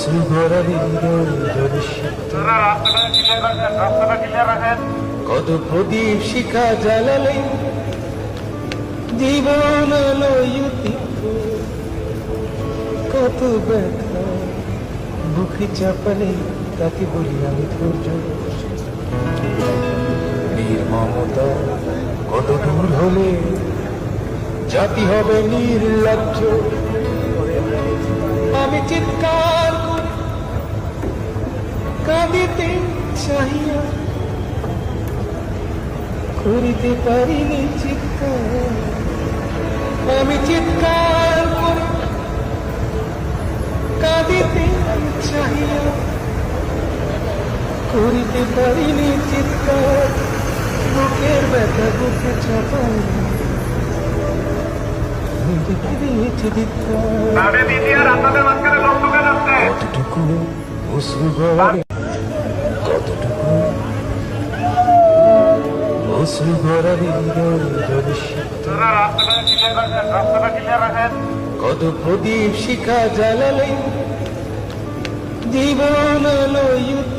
অশ্রু ভরা হৃদয় জলসিক্ত কত প্রদীপ শিখা জ্বালালে জীবন আলোয়িত কত ব্যথা বুকে চাপালে তাকে বলি আমি ধৈর্য নির্মমতা কত দূর হলে জাতি হবে নির্লজ্জ আমি চিৎকার করে কাঁদিতে চাহিয়া করিতে পারিনি চিৎকার আমি চিৎকার করে কাঁদিতে চাহিয়া করিতে পারিনি চিৎকার বুকের ব্যথা বুকে চাপাই কতটুকু অশ্রু গড়ে কতটুকু অশ্রু গড়া হৃদয় জলসিক্ত কত প্রদীপ শিখা জ্বালালে জীবন আলোয়িত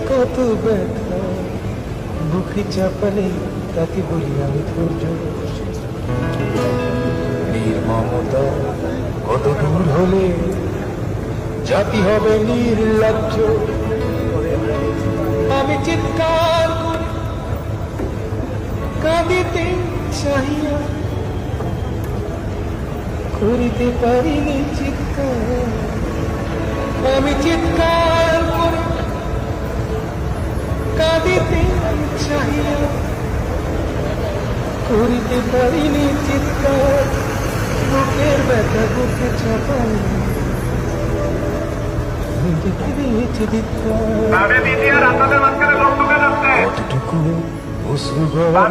কত ব্যথা বুকে চাপালে তাকে বলি আমি ধৈর্য নির্মমতা কত দূর হলে জাতি হবে নির্লজ্জ আমি চিৎকার করে কাঁদিতে চাহিয়া করিতে পারিনি চিৎকার আমি চিৎকার করে কাঁদিতে চাহিয়া করিতে পারিনি চিৎকার বুকের ব্যথা বুকে চাপাই দেখে দিয়েছে কতটুকু অশ্রু গড়ে